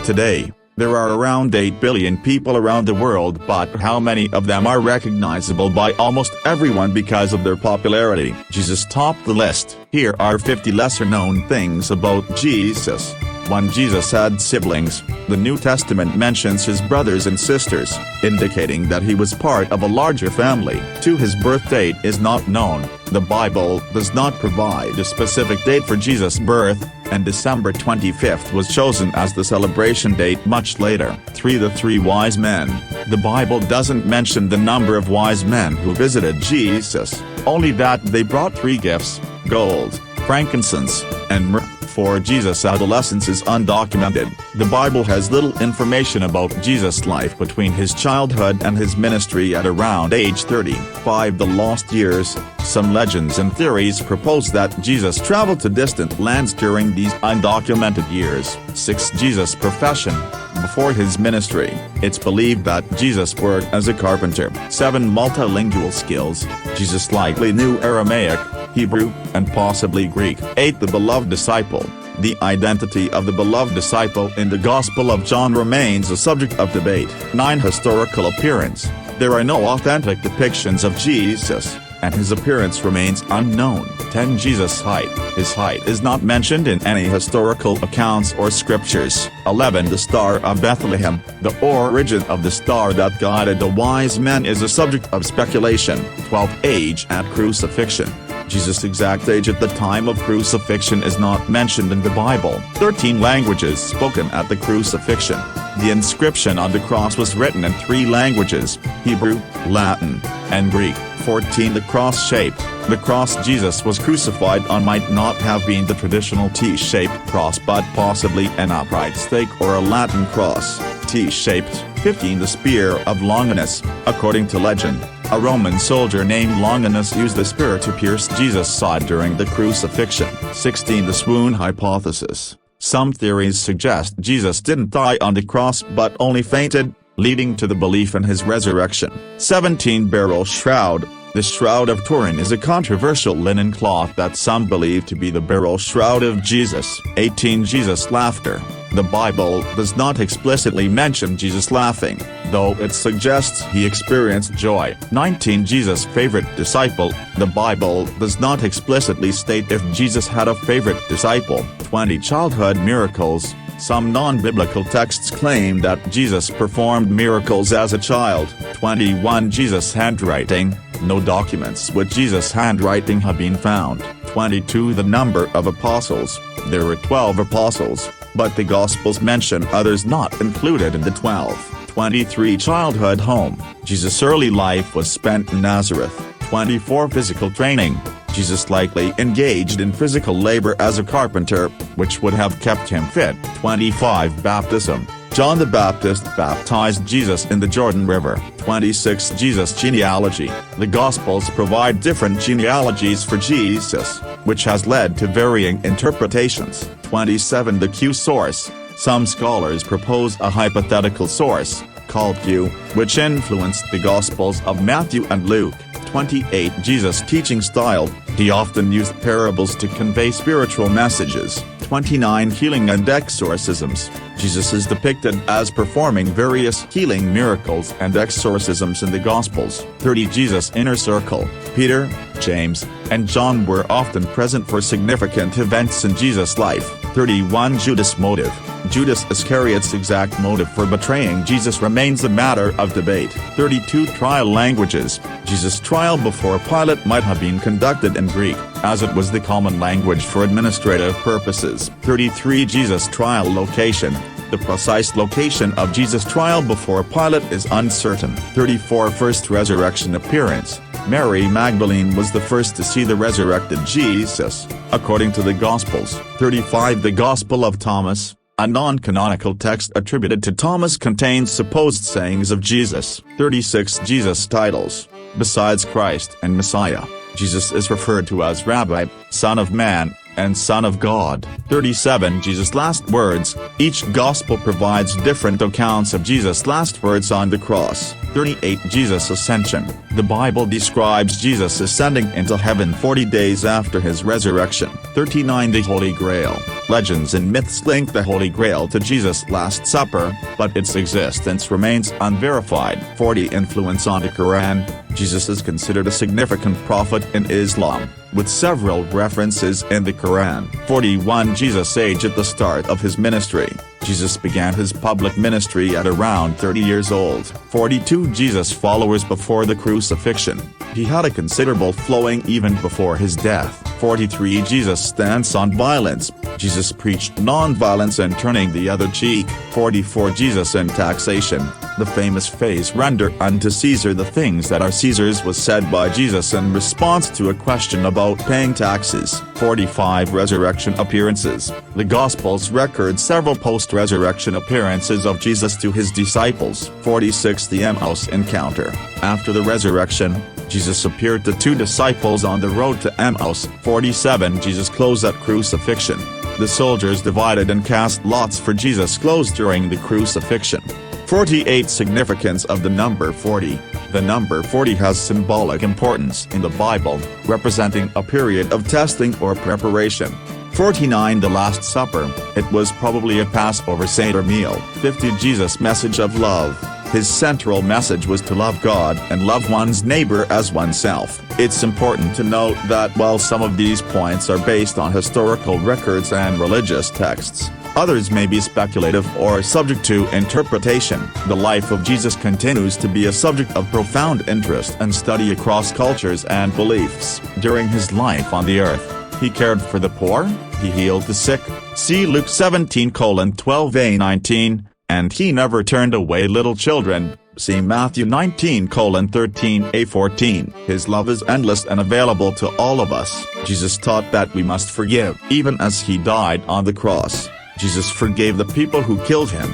Today, there are around 8 billion people around the world, but how many of them are recognizable by almost everyone because of their popularity? Jesus topped the list. Here are 50 lesser-known things about Jesus. 1. Jesus had siblings. The New Testament mentions his brothers and sisters, indicating that he was part of a larger family. 2. His birth date is not known. The Bible does not provide a specific date for Jesus' birth, and December 25th was chosen as the celebration date much later. 3. The three wise men. The Bible doesn't mention the number of wise men who visited Jesus, only that they brought 3 gifts: gold, frankincense, and myrrh. 4. Jesus' adolescence is undocumented. The Bible has little information about Jesus' life between his childhood and his ministry at around age 30. 5. The lost years. Some legends and theories propose that Jesus traveled to distant lands during these undocumented years. 6. Jesus' profession. Before his ministry, it's believed that Jesus worked as a carpenter. 7. Multilingual skills. Jesus likely knew Aramaic, Hebrew, and possibly Greek. 8. The beloved disciple. The identity of the beloved disciple in the Gospel of John remains a subject of debate. 9. Historical appearance. There are no authentic depictions of Jesus, and his appearance remains unknown. 10. Jesus' height. His height is not mentioned in any historical accounts or scriptures. 11. The Star of Bethlehem. The origin of the star that guided the wise men is a subject of speculation. 12. Age at crucifixion. Jesus' exact age at the time of crucifixion is not mentioned in the Bible. 13. Languages spoken at the crucifixion. The inscription on the cross was written in 3 languages: Hebrew, Latin, and Greek. 14. The cross shape. The cross Jesus was crucified on might not have been the traditional T-shaped cross but possibly an upright stake or a Latin cross, T-shaped. 15. The spear of Longinus. According to legend, a Roman soldier named Longinus used the spear to pierce Jesus' side during the crucifixion. 16. The swoon hypothesis. Some theories suggest Jesus didn't die on the cross but only fainted, leading to the belief in his resurrection. 17. Beryl shroud. The Shroud of Turin is a controversial linen cloth that some believe to be the burial shroud of Jesus. 18. Jesus' laughter. The Bible does not explicitly mention Jesus laughing, though it suggests he experienced joy. 19. Jesus' favorite disciple. The Bible does not explicitly state if Jesus had a favorite disciple. 20. Childhood miracles. Some non-biblical texts claim that Jesus performed miracles as a child. 21. Jesus' handwriting. No documents with Jesus' handwriting have been found. 22. The number of apostles. There were 12 apostles, but the Gospels mention others not included in the 12. 23. Childhood home. Jesus' early life was spent in Nazareth. 24. Physical training. Jesus likely engaged in physical labor as a carpenter, which would have kept him fit. 25. Baptism. John the Baptist baptized Jesus in the Jordan River. 26. Jesus' genealogy. The Gospels provide different genealogies for Jesus, which has led to varying interpretations. 27. The Q source. Some scholars propose a hypothetical source, called Q, which influenced the Gospels of Matthew and Luke. 28. Jesus' teaching style. He often used parables to convey spiritual messages. 29. Healing and exorcisms. Jesus is depicted as performing various healing miracles and exorcisms in the Gospels. 30. Jesus' inner circle. Peter, James, and John were often present for significant events in Jesus' life. 31. Judas' motive. Judas Iscariot's exact motive for betraying Jesus remains a matter of debate. 32. Trial languages. Jesus' trial before Pilate might have been conducted in Greek, as it was the common language for administrative purposes. 33. Jesus' trial location. The precise location of Jesus' trial before Pilate is uncertain. 34. First resurrection appearance. Mary Magdalene was the first to see the resurrected Jesus, according to the Gospels. 35. The Gospel of Thomas. A non-canonical text attributed to Thomas contains supposed sayings of Jesus. 36. Jesus' titles. Besides Christ and Messiah, Jesus is referred to as Rabbi, Son of Man, and Son of God. 37. Jesus' last words. Each Gospel provides different accounts of Jesus' last words on the cross. 38. Jesus' ascension. The Bible describes Jesus ascending into heaven 40 days after his resurrection. 39 The Holy Grail. Legends and myths link the Holy Grail to Jesus' Last Supper, but its existence remains unverified. 40 Influence on the Quran. Jesus is considered a significant prophet in Islam, with several references in the Quran. 41 Jesus' age at the start of his ministry. Jesus began his public ministry at around 30 years old. 42 Jesus' followers before the crucifixion. He had a considerable following even before his death. 43 Jesus' stance on violence. Jesus preached non-violence and turning the other cheek. 44 Jesus and taxation. The famous phrase "Render unto Caesar the things that are Caesar's" was said by Jesus in response to a question about paying taxes. 45 Resurrection appearances. The Gospels record several post-resurrection appearances of Jesus to his disciples. 46 The Emmaus encounter. After the resurrection, Jesus appeared to two disciples on the road to Emmaus. 47 Jesus' clothes at crucifixion. The soldiers divided and cast lots for Jesus' clothes during the crucifixion. 48 Significance of the number 40. The number 40 has symbolic importance in the Bible, representing a period of testing or preparation. 49 The Last Supper. It was probably a Passover Seder meal. 50 Jesus' message of love. His central message was to love God and love one's neighbor as oneself. It's important to note that while some of these points are based on historical records and religious texts, others may be speculative or subject to interpretation. The life of Jesus continues to be a subject of profound interest and study across cultures and beliefs. During his life on the earth, he cared for the poor, he healed the sick, see Luke 17:12a-19, and he never turned away little children, see Matthew 19:13a-14. His love is endless and available to all of us. Jesus taught that we must forgive. Even as he died on the cross, Jesus forgave the people who killed him.